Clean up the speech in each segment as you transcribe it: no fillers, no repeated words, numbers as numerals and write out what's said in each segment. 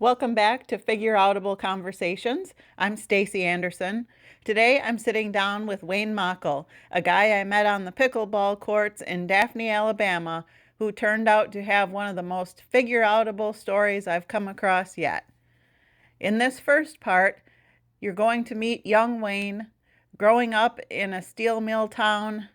Welcome back to Figureoutable Conversations. I'm Stacy Anderson. Today I'm sitting down with Wayne Mockel, a guy I met on the pickleball courts in Daphne, Alabama, who turned out to have one of the most figureoutable stories I've come across yet. In this first part, you're going to meet young Wayne growing up in a steel mill town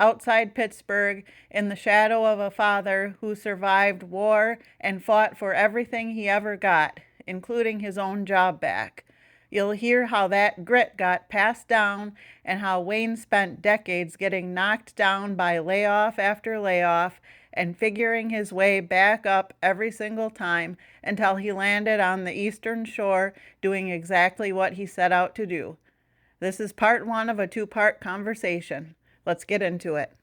outside Pittsburgh in the shadow of a father who survived war and fought for everything he ever got, including his own job back. You'll hear how that grit got passed down and how Wayne spent decades getting knocked down by layoff after layoff and figuring his way back up every single time until he landed on the Eastern Shore doing exactly what he set out to do. This is part one of a two-part conversation. Let's get into it.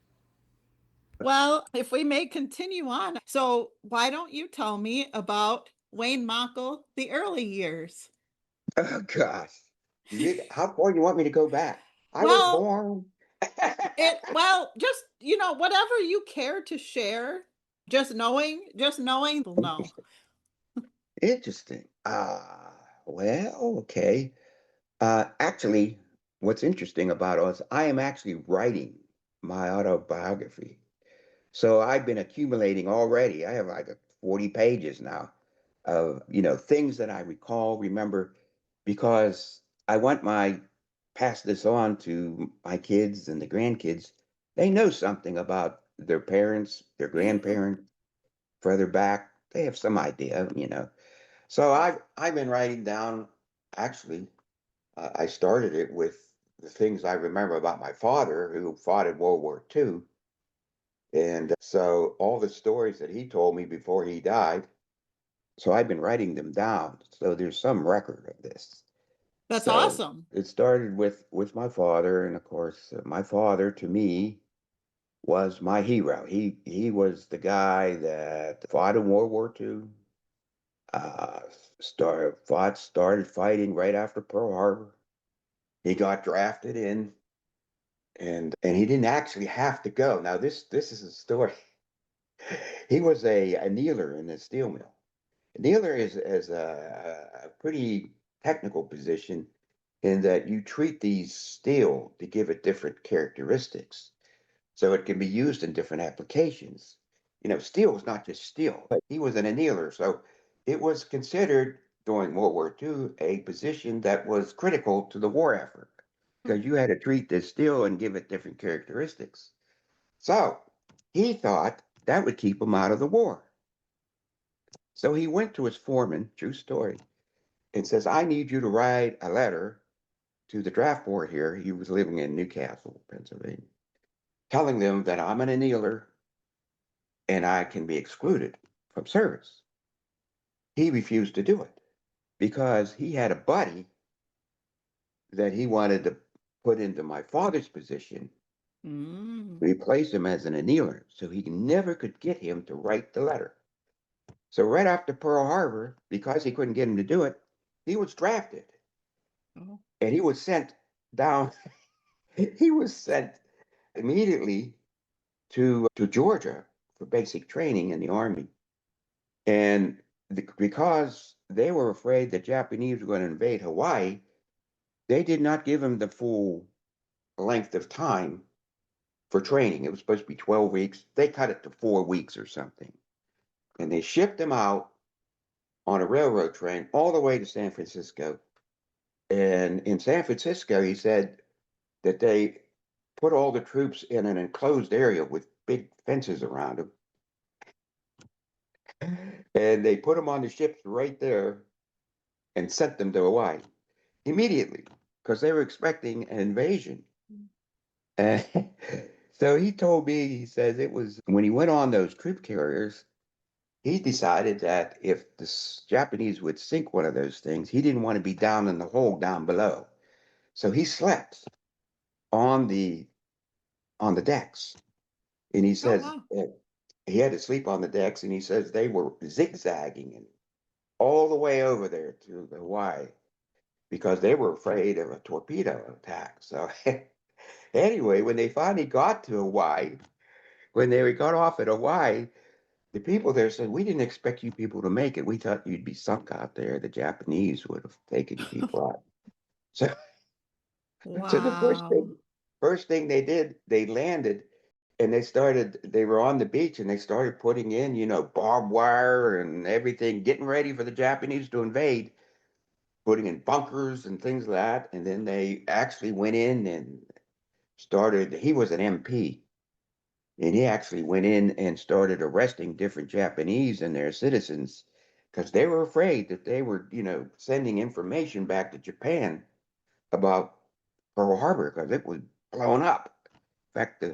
Well, if we may continue on. So why don't you tell me about Wayne Mockel, the early years? Oh gosh. How far do you want me to go back? I was Well, born. just, whatever you care to share, just knowing, no. Interesting. Okay. Actually, what's interesting about us, I am actually writing my autobiography. So I've been accumulating already. I have like 40 pages now of, things that I remember, because I want pass this on to my kids and the grandkids. They know something about their parents, their Yeah. grandparents, further back. They have some idea. So I've been writing down. Actually, I started it with the things I remember about my father, who fought in World War II, and so all the stories that he told me before he died. So I've been writing them down. So there's some record of this. That's So awesome. it started with my father, and of course, my father to me was my hero. He was the guy that fought in World War II. Started fighting right after Pearl Harbor. He got drafted in, and he didn't actually have to go. Now this is a story. He was a kneeler in a steel mill. A kneeler is a pretty technical position in that you treat these steel to give it different characteristics. So it can be used in different applications. Steel is not just steel. He was an annealer, so it was considered during World War II a position that was critical to the war effort, because you had to treat this steel and give it different characteristics. So he thought that would keep him out of the war. So he went to his foreman, true story, and says, I need you to write a letter to the draft board here. He was living in Newcastle, Pennsylvania, telling them that I'm an annealer and I can be excluded from service. He refused to do it because he had a buddy that he wanted to put into my father's position, Mm. replace him as an annealer. So he never could get him to write the letter. So right after Pearl Harbor, because he couldn't get him to do it, he was drafted Oh. and he was sent down. He was sent immediately to Georgia for basic training in the army. And because they were afraid the Japanese were going to invade Hawaii, they did not give him the full length of time for training. It was supposed to be 12 weeks. They cut it to 4 weeks or something. And they shipped him out on a railroad train all the way to San Francisco. And in San Francisco, he said that they put all the troops in an enclosed area with big fences around them. And they put them on the ships right there and sent them to Hawaii immediately because they were expecting an invasion. And so he told me, he says it was when he went on those troop carriers, he decided that if the Japanese would sink one of those things, he didn't want to be down in the hole down below. So he slept on the decks. And he Oh, says wow. he had to sleep on the decks, and he says they were zigzagging and all the way over there to Hawaii because they were afraid of a torpedo attack. So anyway, when they finally got to Hawaii, when they got off at Hawaii, the people there said, we didn't expect you people to make it. We thought you'd be sunk out there. The Japanese would have taken you people out. So, so the Wow. first thing they did, they landed and they were on the beach and they started putting in, barbed wire and everything, getting ready for the Japanese to invade, putting in bunkers and things like that. And then they actually went in and he was an MP. And he actually went in and started arresting different Japanese and their citizens because they were afraid that they were, sending information back to Japan about Pearl Harbor because it was blown up. In fact,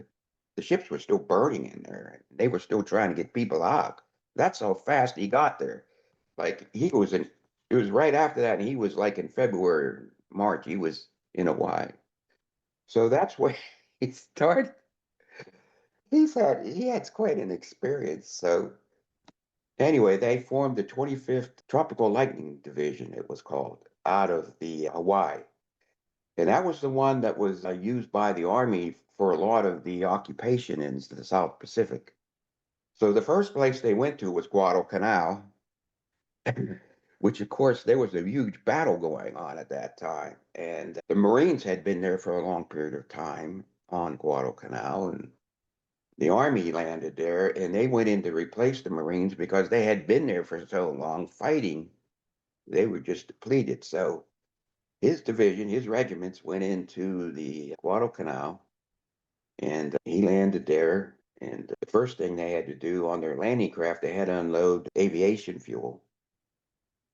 the ships were still burning in there. They were still trying to get people out. That's how fast he got there. Like it was right after that, and he was like in February, March, he was in Hawaii. So that's where he started. He had quite an experience. So anyway, they formed the 25th Tropical Lightning Division, it was called, out of the Hawaii. And that was the one that was used by the Army for a lot of the occupation in the South Pacific. So the first place they went to was Guadalcanal, which of course there was a huge battle going on at that time. And the Marines had been there for a long period of time on Guadalcanal, and the Army landed there and they went in to replace the Marines because they had been there for so long fighting. They were just depleted. So his division, his regiments went into the Guadalcanal and he landed there. And the first thing they had to do on their landing craft, they had to unload aviation fuel.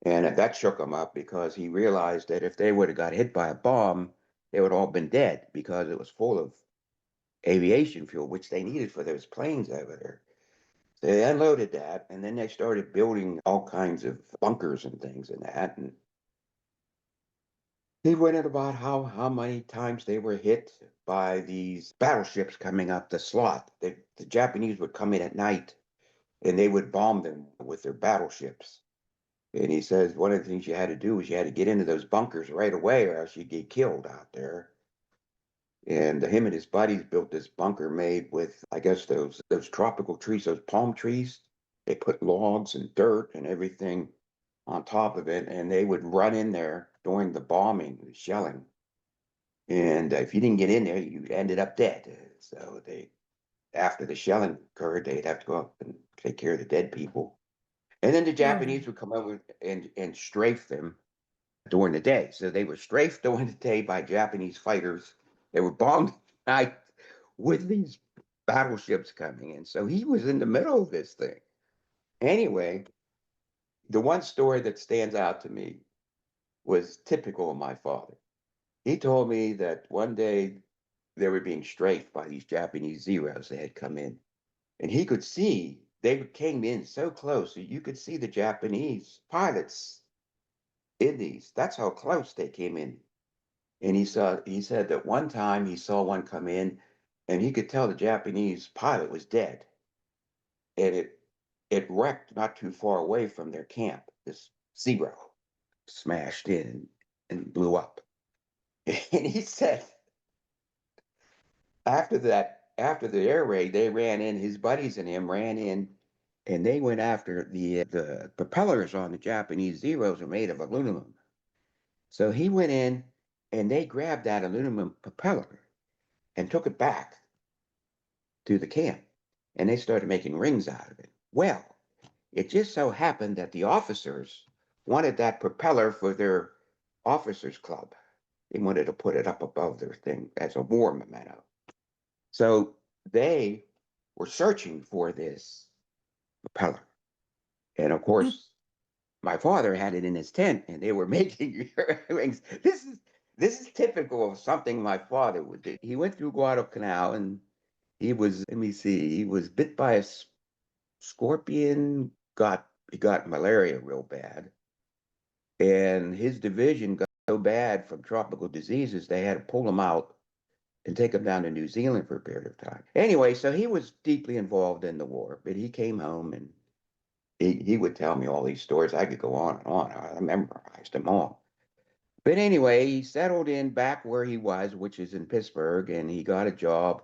And that shook him up because he realized that if they would have got hit by a bomb, they would all been dead because it was full of aviation fuel, which they needed for those planes over there. So they unloaded that, and then they started building all kinds of bunkers and things in that. And he went in about how many times they were hit by these battleships coming up the slot. The Japanese would come in at night and they would bomb them with their battleships. And he says one of the things you had to do was you had to get into those bunkers right away or else you'd get killed out there. And him and his buddies built this bunker made with, I guess, those tropical trees, those palm trees. They put logs and dirt and everything on top of it, and they would run in there during the bombing, the shelling. And if you didn't get in there, you ended up dead. So after the shelling occurred, they'd have to go up and take care of the dead people. And then the Yeah. Japanese would come over and strafe them during the day. So they were strafed during the day by Japanese fighters. They were bombed at night with these battleships coming in. So he was in the middle of this thing. Anyway, the one story that stands out to me was typical of my father. He told me that one day they were being strafed by these Japanese Zeros that had come in. And he could see they came in so close that you could see the Japanese pilots in these. That's how close they came in. And he said that one time he saw one come in and he could tell the Japanese pilot was dead. And it wrecked not too far away from their camp. This Zero smashed in and blew up. And he said after the air raid, they ran in, his buddies and him ran in, and they went after the propellers on the Japanese Zeros are made of aluminum. So he went in and they grabbed that aluminum propeller and took it back to the camp and they started making rings out of it. Well, it just so happened that the officers wanted that propeller for their officers club. They wanted to put it up above their thing as a war memento. So they were searching for this propeller. And of course, my father had it in his tent and they were making rings. This is typical of something my father would do. He went through Guadalcanal and let me see, he was bit by a scorpion, he got malaria real bad. And his division got so bad from tropical diseases, they had to pull him out and take him down to New Zealand for a period of time. Anyway, so he was deeply involved in the war, but he came home and he would tell me all these stories. I could go on and on. I memorized them all. But anyway, he settled in back where he was, which is in Pittsburgh, and he got a job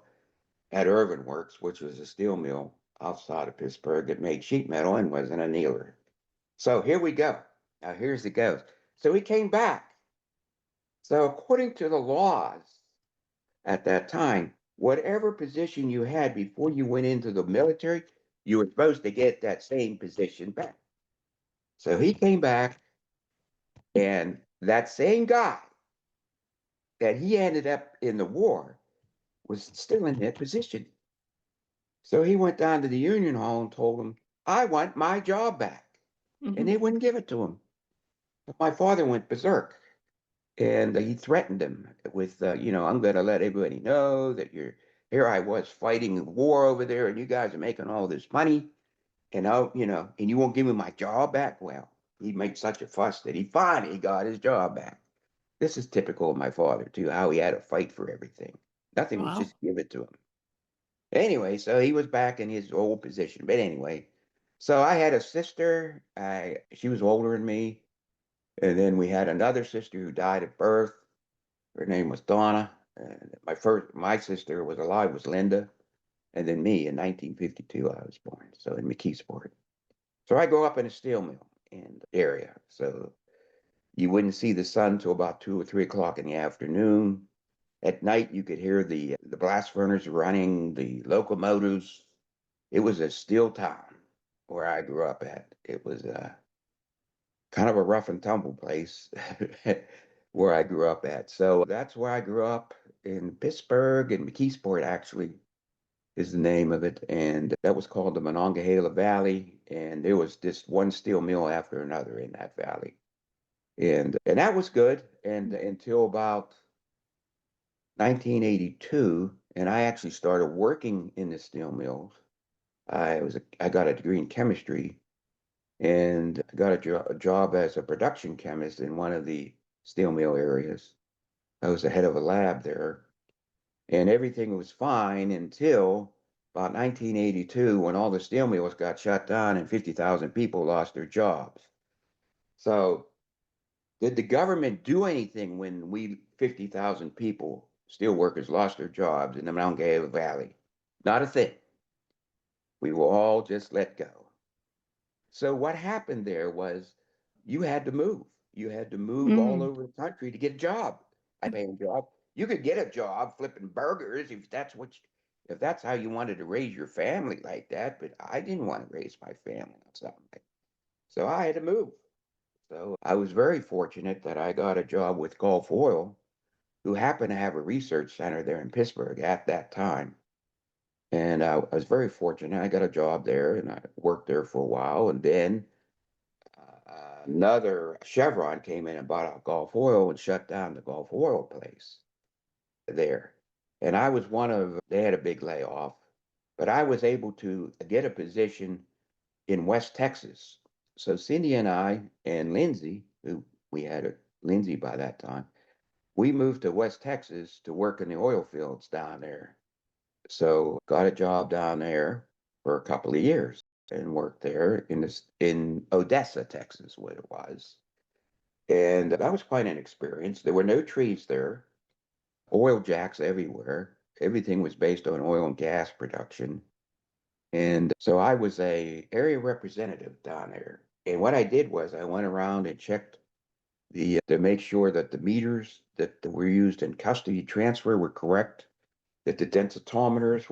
at Irvin Works, which was a steel mill. outside of Pittsburgh that made sheet metal and was an annealer. So here we go. Now here's it goes. So he came back. So according to the laws at that time, whatever position you had before you went into the military, you were supposed to get that same position back. So he came back, and that same guy that he ended up in the war was still in that position. So he went down to the union hall and told them, I want my job back. And Mhm. they wouldn't give it to him. But my father went berserk, and he threatened him with, I'm going to let everybody know that you're here. I was fighting a war over there, and you guys are making all this money, and and you won't give me my job back. Well, he made such a fuss that he finally got his job back. This is typical of my father too, how he had to fight for everything. Nothing was Wow. just given to him. Anyway, so he was back in his old position. But anyway, so I had a sister. She was older than me, and then we had another sister who died at birth. Her name was Donna. And my sister was alive was Linda, and then me in 1952 I was born. So in McKeesport. So I grew up in a steel mill in the area. So you wouldn't see the sun till about 2 or 3 o'clock in the afternoon. At night, you could hear the blast furnace running, the locomotives. It was a steel town where I grew up at. It was kind of a rough and tumble place where I grew up at. So that's where I grew up in Pittsburgh, and McKeesport actually is the name of it. And that was called the Monongahela Valley. And there was just one steel mill after another in that valley. And that was good. And until about 1982, and I actually started working in the steel mills. I got a degree in chemistry, and got a job as a production chemist in one of the steel mill areas. I was the head of a lab there, and everything was fine until about 1982 when all the steel mills got shut down and 50,000 people lost their jobs. So, did the government do anything when 50,000 people, steel workers, lost their jobs in the Monongahela Valley? Not a thing. We were all just let go. So what happened there was you had to move. You had to move all Mm. over the country to get a job, a paying job. You could get a job flipping burgers if that's how you wanted to raise your family like that, but I didn't want to raise my family on something like that. So I had to move. So I was very fortunate that I got a job with Gulf Oil, who happened to have a research center there in Pittsburgh at that time. And I was very fortunate. I got a job there and I worked there for a while. And then another Chevron came in and bought out Gulf Oil and shut down the Gulf Oil place there. And I was they had a big layoff, but I was able to get a position in West Texas. So Cindy and I and Lindsay, who we had a Lindsay by that time, we moved to West Texas to work in the oil fields down there. So got a job down there for a couple of years and worked there in Odessa, Texas, what it was. And that was quite an experience. There were no trees there, oil jacks everywhere. Everything was based on oil and gas production. And so I was a area representative down there. And what I did was I went around and checked to make sure that the meters that were used in custody transfer were correct, that the densitometers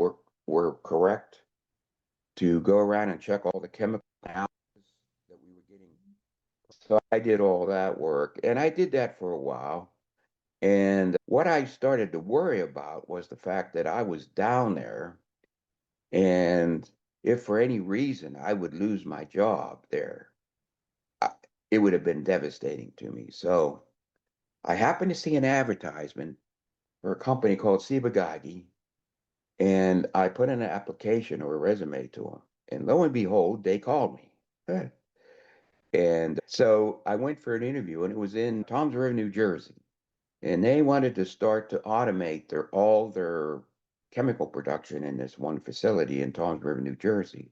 were correct, to go around and check all the chemical analysis that we were getting. So I did all that work, and I did that for a while. And what I started to worry about was the fact that I was down there, and if for any reason I would lose my job there, I, it would have been devastating to me. So I happened to see an advertisement for a company called Sibagagi, and I put in an application or a resume to them. And lo and behold, they called me. And so I went for an interview, and it was in Toms River, New Jersey. And they wanted to start to automate all their chemical production in this one facility in Toms River, New Jersey.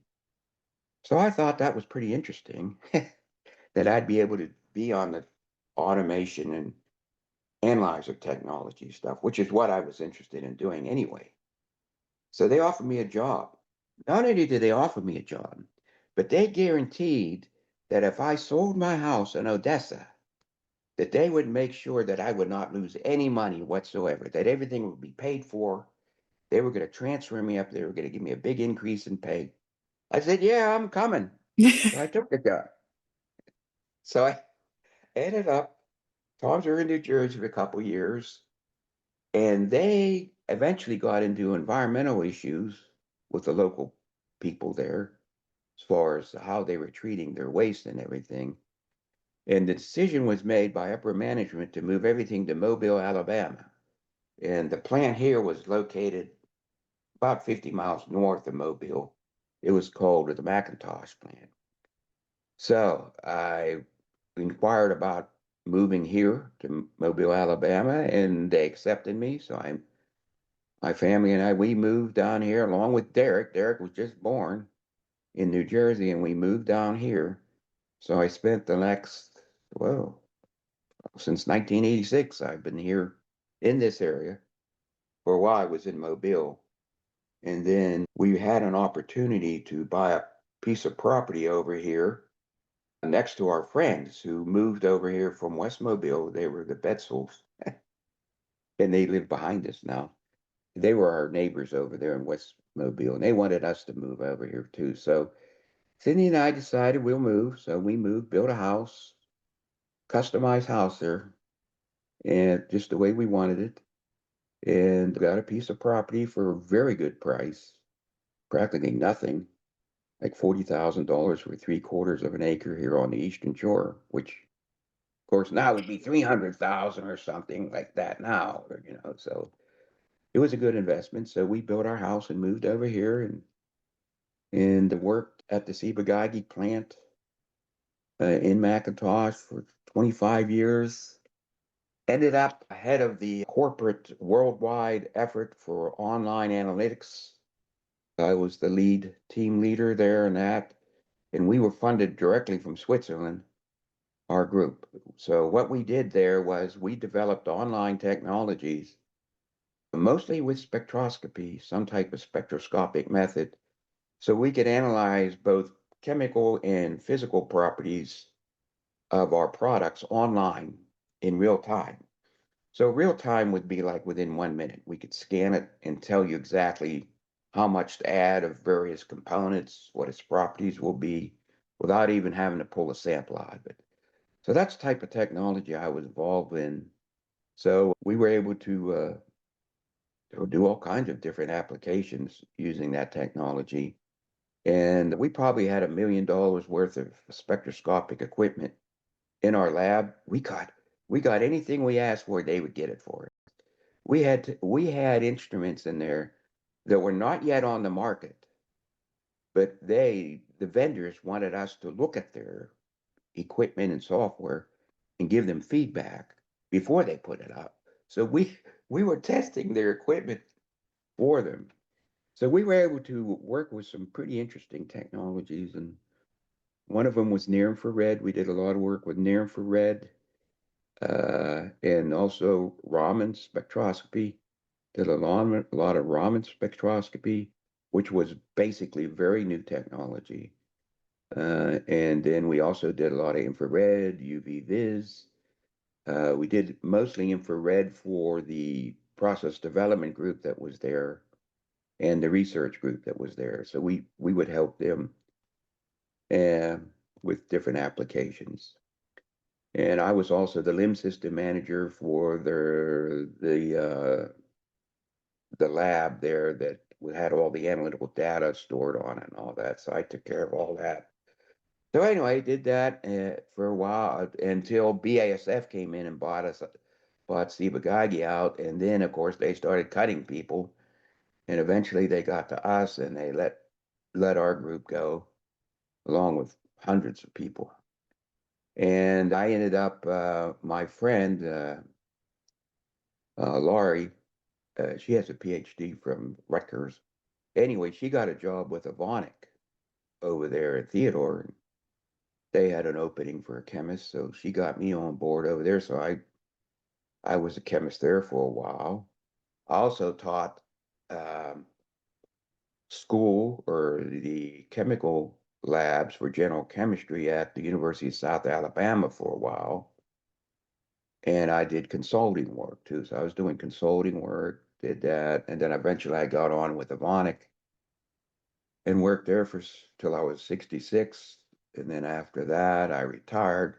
So I thought that was pretty interesting that I'd be able to be on the automation and analyzer technology stuff, which is what I was interested in doing anyway. So they offered me a job. Not only did they offer me a job, but they guaranteed that if I sold my house in Odessa, that they would make sure that I would not lose any money whatsoever, that everything would be paid for. They were going to transfer me up. They were going to give me a big increase in pay. I said, yeah, I'm coming. So I took the job. So I ended up, Tom's were in New Jersey for a couple of years, and they eventually got into environmental issues with the local people there as far as how they were treating their waste and everything. And the decision was made by upper management to move everything to Mobile, Alabama. And the plant here was located about 50 miles north of Mobile. It was called the Macintosh plant. So I inquired about moving here to Mobile, Alabama, and they accepted me. So my family and I, we moved down here along with Derek. Derek was just born in New Jersey, and we moved down here. So I spent the next, well, since 1986, I've been here in this area. For a while, I was in Mobile. And then we had an opportunity to buy a piece of property over here next to our friends who moved over here from West Mobile. They were the Betzels, and they live behind us now. They were our neighbors over there in West Mobile, and they wanted us to move over here too. So Cindy and I decided we'll move. So we moved, built a house, customized house there, and just the way we wanted it, and got a piece of property for a very good price, practically nothing, like $40,000 for 3/4 of an acre here on the Eastern Shore, which of course now would be 300,000 or something like that now, so it was a good investment. So we built our house and moved over here and worked at the Ciba plant in McIntosh for 25 years. Ended up ahead of the corporate worldwide effort for online analytics. I was the lead team leader there in that, and we were funded directly from Switzerland, our group. So what we did there was we developed online technologies, mostly with spectroscopy, some type of spectroscopic method, so we could analyze both chemical and physical properties of our products online in real time. So real time would be like within 1 minute. We could scan it and tell you exactly how much to add of various components, what its properties will be, without even having to pull a sample out of it. So that's the type of technology I was involved in. So we were able to do all kinds of different applications using that technology. And we probably had $1 million worth of spectroscopic equipment in our lab. We got anything we asked for, they would get it for us. We had instruments in there that were not yet on the market, but the vendors wanted us to look at their equipment and software and give them feedback before they put it up. So we were testing their equipment for them. So we were able to work with some pretty interesting technologies, and one of them was near infrared. We did a lot of work with near infrared and also Raman spectroscopy. Did a lot of Raman spectroscopy, which was basically very new technology. And then we also did a lot of infrared, UV vis. We did mostly infrared for the process development group that was there and the research group that was there. So we would help them uh, with different applications. And I was also the limb system manager for the lab there that had all the analytical data stored on it and all that. So I took care of all that. So anyway, I did that for a while until BASF came in and bought Ciba out, and then of course they started cutting people, and eventually they got to us and they let our group go along with hundreds of people. And I ended up my friend Laurie, she has a PhD from Rutgers. Anyway, she got a job with Evonik over there at Theodore. And they had an opening for a chemist, so she got me on board over there. So I was a chemist there for a while. I also taught um, school or the chemical labs for general chemistry at the University of South Alabama for a while. And I did consulting work too. So I was doing consulting work, did that. And then eventually I got on with Avonic and worked there for till I was 66. And then after that, I retired,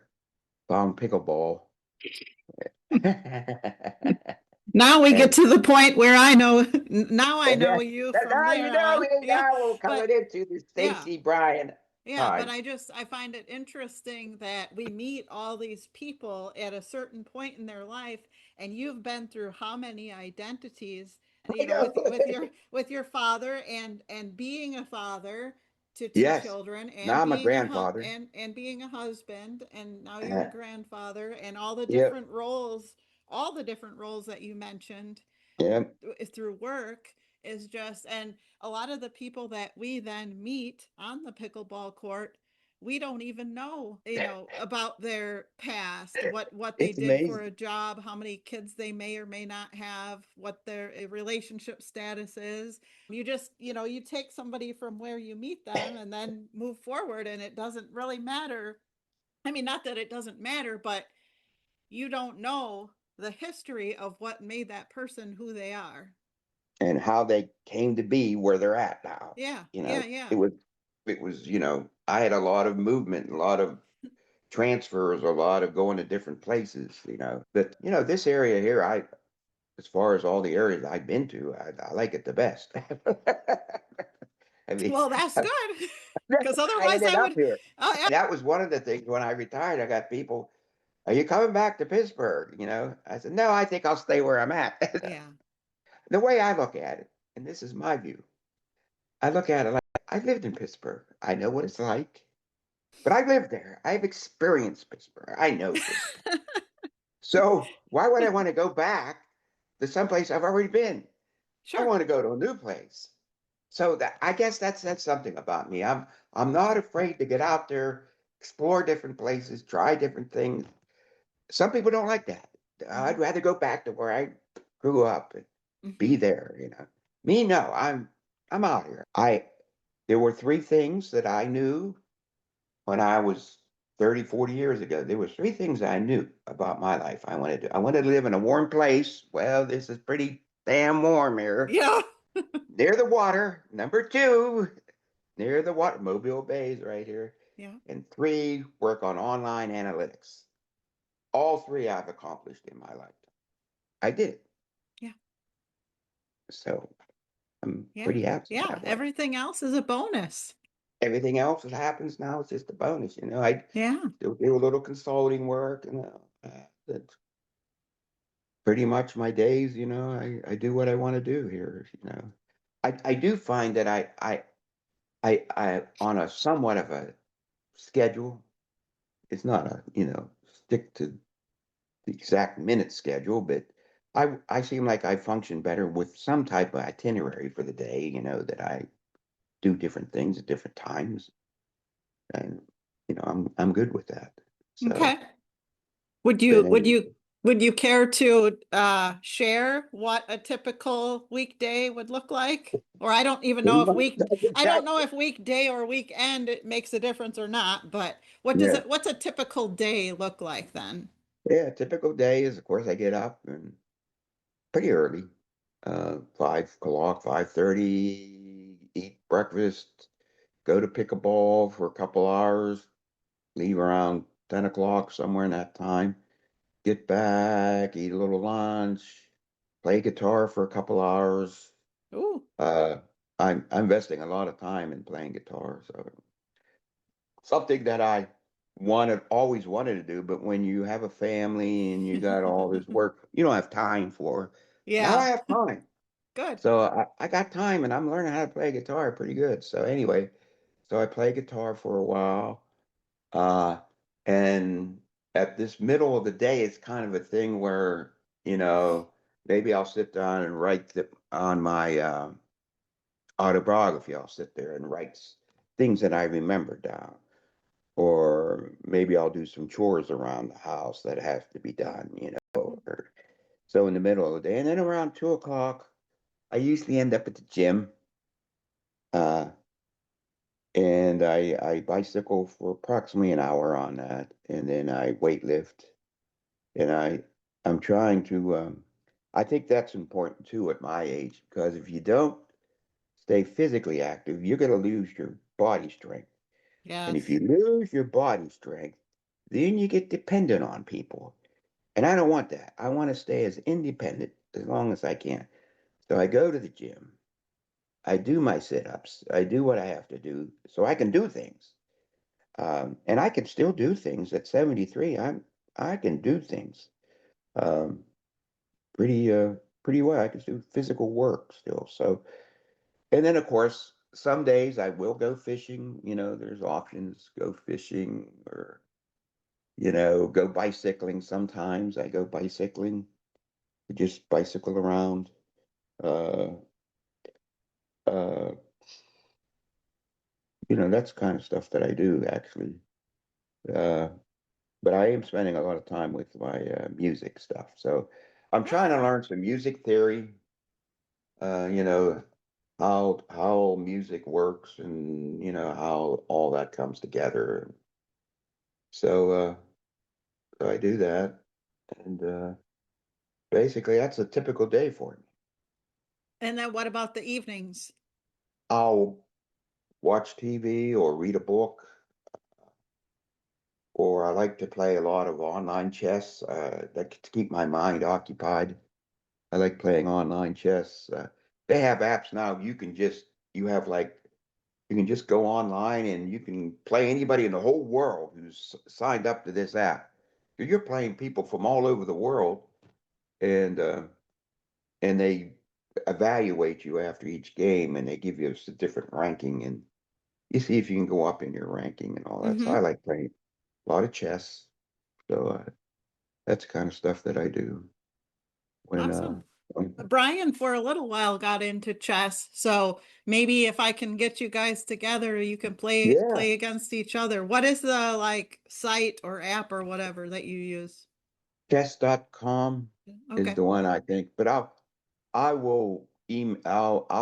found pickleball. Now we get And to the point where I know, now I know yeah, you from now you there know on. me. Yeah. Now we're But coming into the yeah, Stacy Bryan yeah, but time. I find it interesting that we meet all these people at a certain point in their life, and you've been through how many identities, I know. with your father and being a father to two Yes. children and Now I'm a being grandfather. and being a husband, and now you're a Uh, grandfather, and all the yep. different roles, all the different roles that you mentioned Yep. through work is just, and a lot of the people that we then meet on the pickleball court, we don't even know, about their past, what they It's did for amazing. a job, how many kids they may or may not have, what their relationship status is. You just, you take somebody from where you meet them and then move forward, and it doesn't really matter. I mean, not that it doesn't matter, but you don't know the history of what made that person who they are. And how they came to be where they're at now. Yeah, You know, yeah, yeah. it was, I had a lot of movement, a lot of transfers, a lot of going to different places. But this area here, as far as all the areas I've been to, I like it the best. I mean, Well, that's good. that's Because why I otherwise ended I up would, here. yeah, That was one of the things when I retired. I got people, "Are you coming back to Pittsburgh?" I said, "No, I think I'll stay where I'm at." yeah. The way I look at it, and this is my view, I look at it like I lived in Pittsburgh. I know what it's like, but I lived there. I've experienced Pittsburgh. I know Pittsburgh. So why would I want to go back to someplace I've already been? I Sure. want to go to a new place. So that I guess that's something about me. I'm not afraid to get out there, explore different places, try different things. Some people don't like that. Mm-hmm. I'd rather go back to where I grew up and be Mm-hmm. there. Me, no, I'm out here. There were three things that I knew when I was 30, 40 years ago. There were three things I knew about my life. I wanted to live in a warm place. Well, this is pretty damn warm here. Yeah. Near the water. Number two, near the water. Mobile Bay is right here. Yeah. And three, work on online analytics. All three I've accomplished in my lifetime. I did it. Yeah. So I'm Yeah. pretty happy Yeah. that way. Everything else is a bonus. Everything else that happens now is just a bonus. I Yeah. still do a little consulting work, and that's pretty much my days. I do what I want to do here. I do find that I on a somewhat of a schedule. It's not a stick to the exact minute schedule, but I seem like I function better with some type of itinerary for the day. That I do different things at different times, and I'm good with that. So, Okay. Would but you would anyway, you would you care to share what a typical weekday would look like? Or I don't even know pretty if much I don't know if weekday or weekend it makes a difference or not, but yeah, what's a typical day look like then? yeah. Typical day is, of course, I get up and pretty early, 5 o'clock, 5:30, eat breakfast, go to pick a ball for a couple hours, leave around 10 o'clock, somewhere in that time. Get back, eat a little lunch, play guitar for a couple hours. Ooh, Uh, I'm investing a lot of time in playing guitar, so something that I always wanted to do, but when you have a family and you got all this work, you don't have time for. Now I yeah, have time, good. so I got time, and I'm learning how to play guitar pretty good. So anyway, so I play guitar for a while. Uh, and at this middle of the day, it's kind of a thing where, maybe I'll sit down and write on my autobiography. I'll sit there and write things that I remember down. Or maybe I'll do some chores around the house that have to be done. So in the middle of the day. And then around 2 o'clock, I usually end up at the gym. Uh, and I bicycle for approximately an hour on that, and then I weight lift, and I'm trying to. I think that's important too at my age because if you don't stay physically active, you're going to lose your body strength, and if Yes. you lose your body strength, then you get dependent on people, and I don't want that. I want to stay as independent as long as I can. So I go to the gym. I do my sit-ups. I do what I have to do so I can do things. And I can still do things at 73. I can do things um, pretty pretty well. I can do physical work still. So, and then of course, some days I will go fishing. There's options. Go fishing or go bicycling. Sometimes I go bicycling. Just bicycle around. Uh, uh, that's kind of stuff that I do actually. Uh, but I am spending a lot of time with my music stuff. So I'm trying to Oh, learn some music theory, you know, how music works and how all that comes together. So I do that, and basically that's a typical day for me. and then what about the evenings? I'll watch TV or read a book, or I like to play a lot of online chess to keep my mind occupied. I like playing online chess. They have apps now. You have like you can just go online and you can play anybody in the whole world who's signed up to this app. So you're playing people from all over the world, and uh, and they evaluate you after each game, and they give you a different ranking, and you see if you can go up in your ranking and all that. So I Mm-hmm. like playing a lot of chess. So that's the kind of stuff that I do when Awesome. when Brian, for a little while, got into chess. So maybe if I can get you guys together, you can yeah. play against each other. What is the like site or app or whatever that you use? Chess.com is Okay. the one I think, but I'll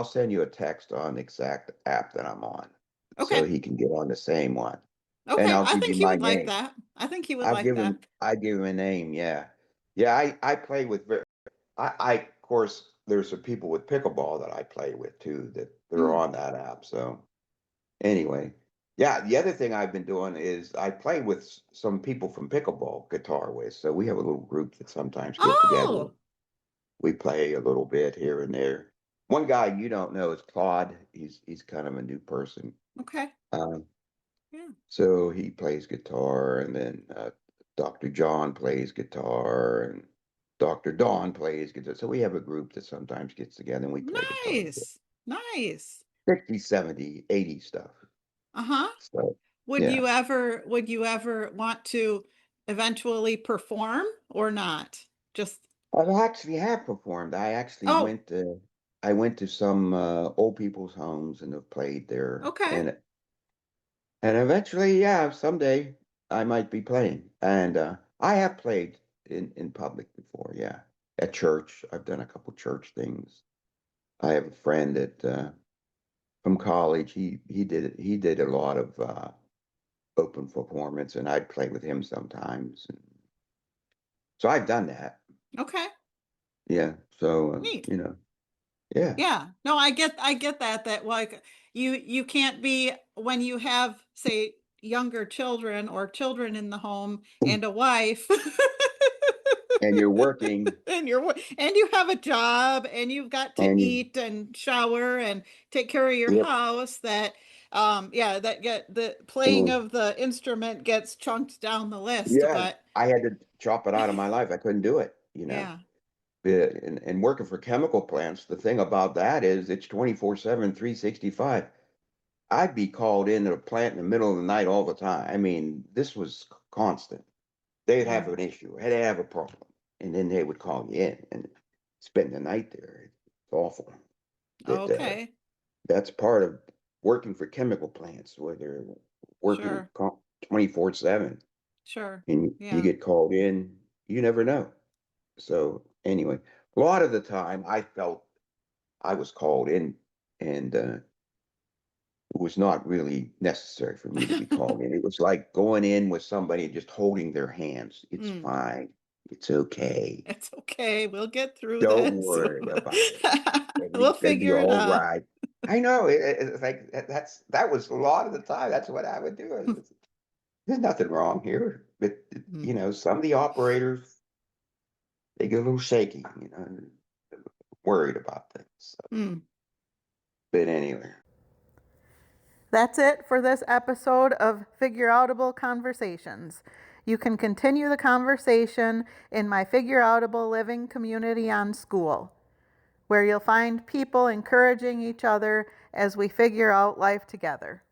send you a text on the exact app that I'm on so Okay. he can get on the same one. And Okay. I'll I give think you he my would like name. that. I think he would like that. I give him a name, yeah. Yeah, I play with of course there's some people with pickleball that I play with too that they're Mm. on that app. So anyway, yeah, the other thing I've been doing is I play with some people from pickleball guitar with. So we have a little group that sometimes get together. Oh, We play a little bit here and there. One guy you don't know is Claude. He's kind of a new person. okay. Um, Yeah. so he plays guitar, and then Dr. John plays guitar, and Dr. Dawn plays guitar. So we have a group that sometimes gets together and we play guitar. Nice. Nice. 60, 70, 80 stuff. Uh-huh. So yeah. Would you ever want to eventually perform or not? Just I actually have performed. oh, I went to some old people's homes and have played there. okay. And eventually, yeah, someday I might be playing. And I have played in public before, yeah. At church. I've done a couple church things. I have a friend that from college, he did a lot of open performance and I'd play with him sometimes. And so I've done that. Okay. Yeah. So Neat. yeah. Yeah. No, I get that like you can't be when you have say younger children or children in the home and a wife And you're working and and you have a job and you've got to and you eat and shower and take care of your yep. house that yeah that get the playing And of the instrument gets chunked down the list yeah, but I had to chop it out of my life. I couldn't do it. yeah. And working for chemical plants, the thing about that is it's 24/7, 365. I'd be called into a plant in the middle of the night all the time. I mean, this was constant. They'd have Yeah. an issue, they'd have a problem, and then they would call me in and spend the night there. It's awful. That Okay. that's part of working for chemical plants, where they're working Sure. 24/7, Sure. and you Yeah. get called in, you never know. So anyway, a lot of the time I felt I was called in, and it was not really necessary for me to be called in. It was like going in with somebody and just holding their hands. It's Mm. fine. It's okay. It's okay. We'll get through Don't this. worry about it. We'll It'll be figure it all out. right. I know. It's like that was a lot of the time. That's what I would do. There's nothing wrong here. But Mm. some of the operators, they get a little shaky, worried about things. So, Mm. but anyway. That's it for this episode of Figureoutable Conversations. You can continue the conversation in my Figureoutable Living community on School, where you'll find people encouraging each other as we figure out life together.